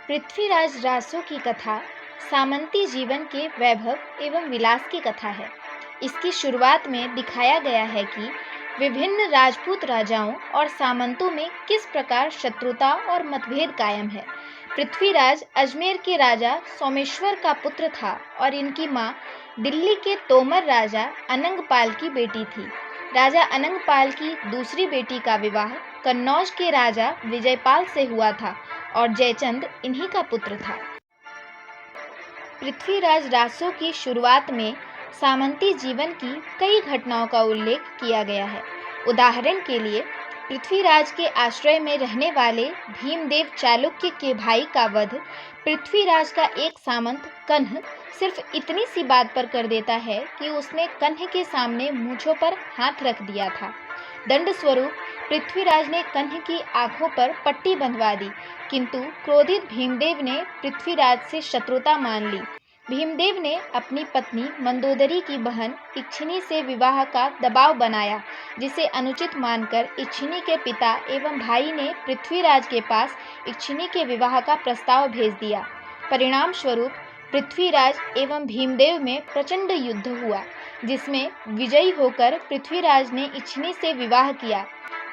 पृथ्वीराज रासो की कथा सामंती जीवन के वैभव एवं विलास की कथा है। इसकी शुरुआत में दिखाया गया है कि विभिन्न राजपूत राजाओं और सामंतों में किस प्रकार शत्रुता और मतभेद कायम है। पृथ्वीराज अजमेर के राजा सोमेश्वर का पुत्र था और इनकी मां दिल्ली के तोमर राजा अनंगपाल की बेटी थी। राजा अनंगपाल की दूसरी बेटी का विवाह कन्नौज के राजा विजयपाल से हुआ था और जयचंद इन्हीं का पुत्र था। पृथ्वीराज रासो की शुरुआत में सामंती जीवन की कई घटनाओं का उल्लेख किया गया है। उदाहरण के लिए पृथ्वीराज के आश्रय में रहने वाले भीमदेव चालुक्य के भाई का वध पृथ्वीराज का एक सामंत कन्ह सिर्फ इतनी सी बात पर कर देता है कि उसने कन्ह के सामने मूंछों पर हाथ रख दिया था। दंड स्वरूप पृथ्वीराज ने कन्ह की आंखों पर पट्टी बंधवा दी, किंतु क्रोधित भीमदेव ने पृथ्वीराज से शत्रुता मान ली। भीमदेव ने अपनी पत्नी मंदोदरी की बहन इच्छिनी से विवाह का दबाव बनाया, जिसे अनुचित मानकर इच्छिनी के पिता एवं भाई ने पृथ्वीराज के पास इच्छिनी के विवाह का प्रस्ताव भेज दिया। परिणाम स्वरूप पृथ्वीराज एवं भीमदेव में प्रचंड युद्ध हुआ, जिसमें विजयी होकर पृथ्वीराज ने इच्छिनी से विवाह किया।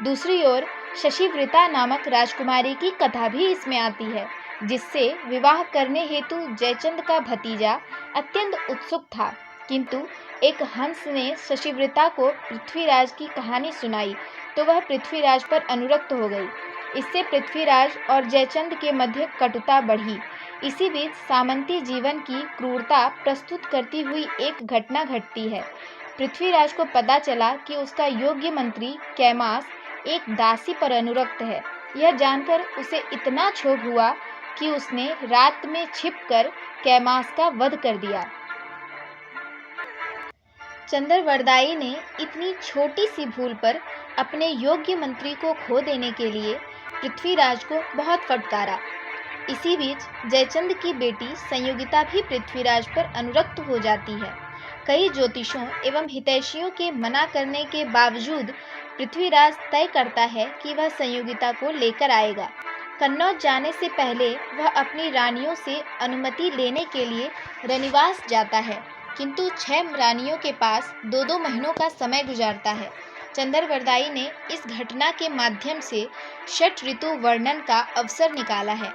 दूसरी ओर शशिव्रता नामक राजकुमारी की कथा भी इसमें आती है, जिससे विवाह करने हेतु जयचंद का भतीजा अत्यंत उत्सुक था, किंतु एक हंस ने शशिव्रता को पृथ्वीराज की कहानी सुनाई तो वह पृथ्वीराज पर अनुरक्त हो गई। इससे पृथ्वीराज और जयचंद के मध्य कटुता बढ़ी। इसी बीच सामंती जीवन की क्रूरता प्रस्तुत करती हुई एक घटना घटती है। पृथ्वीराज को पता चला कि उसका योग्य मंत्री कैमास एक दासी पर अनुरक्त है। यह जानकर उसे इतना क्षोभ हुआ कि उसने रात में छिपकर कैमास का वध कर दिया। चंद्रवरदायी ने इतनी छोटी सी भूल पर अपने योग्य मंत्री को खो देने के लिए पृथ्वीराज को बहुत फटकारा। इसी बीच जयचंद की बेटी संयोगिता भी पृथ्वीराज पर अनुरक्त हो जाती है। कई ज्योतिषों एवं हितैषियों के मना करने के बावजूद पृथ्वीराज तय करता है कि वह संयोगिता को लेकर आएगा। कन्नौज जाने से पहले वह अपनी रानियों से अनुमति लेने के लिए रनिवास जाता है, किंतु 6 रानियों के पास 2-2 महीनों का समय गुजारता है। चंद्रवरदायी ने इस घटना के माध्यम से 6 ऋतु वर्णन का अवसर निकाला है।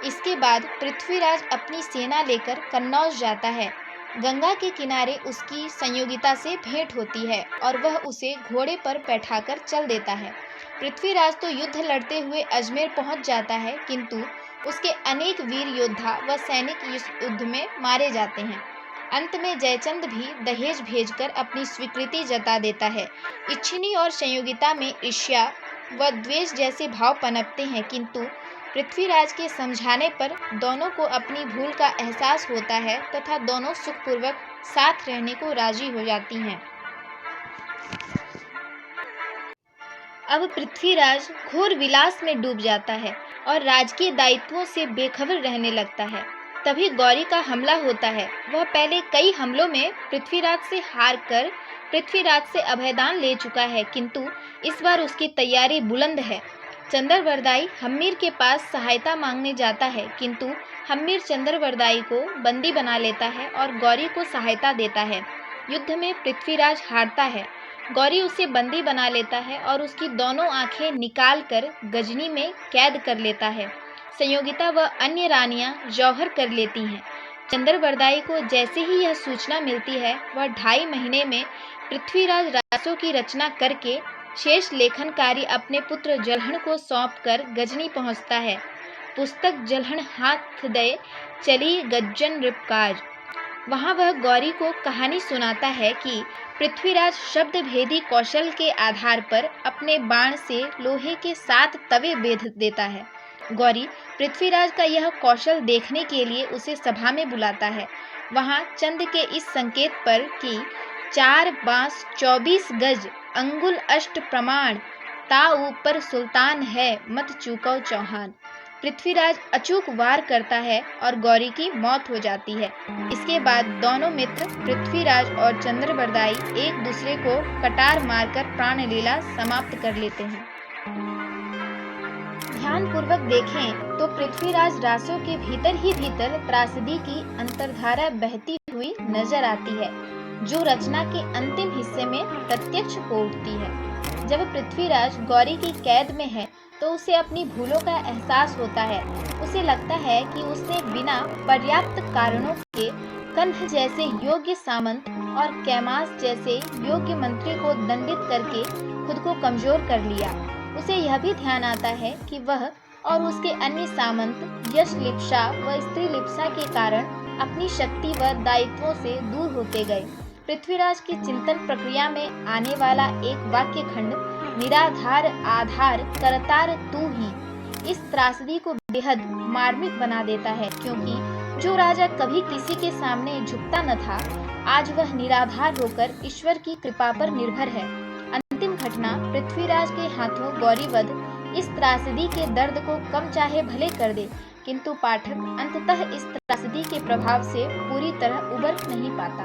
इसके बाद पृथ्वीराज अपनी सेना लेकर कन्नौज जाता है। गंगा के किनारे उसकी संयोगिता से भेंट होती है और वह उसे घोड़े पर बैठाकर चल देता है। पृथ्वीराज तो युद्ध लड़ते हुए अजमेर पहुंच जाता है, किंतु उसके अनेक वीर योद्धा व सैनिक इस युद्ध में मारे जाते हैं। अंत में जयचंद भी दहेज भेजकर अपनी स्वीकृति जता देता है। इच्छिनी और संयोगिता में ईर्ष्या व द्वेष जैसे भाव पनपते हैं, किंतु पृथ्वीराज के समझाने पर दोनों को अपनी भूल का एहसास होता है तथा दोनों सुखपूर्वक साथ रहने को राजी हो जाती हैं। अब पृथ्वीराज घोर विलास में डूब जाता है और राजकीय दायित्वों से बेखबर रहने लगता है। तभी गौरी का हमला होता है। वह पहले कई हमलों में पृथ्वीराज से हार कर पृथ्वीराज से अभयदान ले चुका है, किंतु इस बार उसकी तैयारी बुलंद है। चंद्रवरदायी हम्मीर के पास सहायता मांगने जाता है, किंतु हम्मीर चंद्रवरदायी को बंदी बना लेता है और गौरी को सहायता देता है। युद्ध में पृथ्वीराज हारता है। गौरी उसे बंदी बना लेता है और उसकी दोनों आंखें निकालकर गजनी में कैद कर लेता है। संयोगिता व अन्य रानियां जौहर कर लेती हैं। चंद्रवरदायी को जैसे ही यह सूचना मिलती है, वह 2.5 महीने में पृथ्वीराज रासो की रचना करके शेष लेखन कार्य अपने पुत्र जलहण को सौंपकर गजनी पहुंचता है। पुस्तक जलहण हाथ दे चली गज्जन रिपकाज। वहां वह गौरी को कहानी सुनाता है कि पृथ्वीराज शब्द भेदी कौशल के आधार पर अपने बाण से लोहे के 7 तवे बेध देता है। गौरी पृथ्वीराज का यह कौशल देखने के लिए उसे सभा में बुलाता है। वहां चंद के इस संकेत पर कि 4 बांस 24 गज अंगुल अष्ट प्रमाण ता ऊपर सुल्तान है मत चूको चौहान, पृथ्वीराज अचूक वार करता है और गौरी की मौत हो जाती है। इसके बाद दोनों मित्र पृथ्वीराज और चंद्रवरदायी एक दूसरे को कटार मारकर प्राण लीला समाप्त कर लेते हैं। ध्यानपूर्वक देखें तो पृथ्वीराज रासो के भीतर ही भीतर त्रासदी की अंतर्धारा बहती हुई नजर आती है, जो रचना के अंतिम हिस्से में प्रत्यक्ष हो उठती है। जब पृथ्वीराज गौरी की कैद में है तो उसे अपनी भूलों का एहसास होता है। उसे लगता है कि उसने बिना पर्याप्त कारणों के कंध जैसे योग्य सामंत और कैमास जैसे योग्य मंत्री को दंडित करके खुद को कमजोर कर लिया। उसे यह भी ध्यान आता है कि वह और उसके अन्य सामंत यश लिप्सा व स्त्री लिप्सा के कारण अपनी शक्ति व दायित्वों से दूर होते गए। पृथ्वीराज की चिंतन प्रक्रिया में आने वाला एक वाक्य खंड निराधार आधार करतार तू ही इस त्रासदी को बेहद मार्मिक बना देता है, क्योंकि जो राजा कभी किसी के सामने झुकता न था, आज वह निराधार होकर ईश्वर की कृपा पर निर्भर है। अंतिम घटना पृथ्वीराज के हाथों गौरीवध इस त्रासदी के दर्द को कम चाहे भले कर दे, किंतु पाठक अंततः इस त्रासदी के प्रभाव से पूरी तरह उबर नहीं पाता।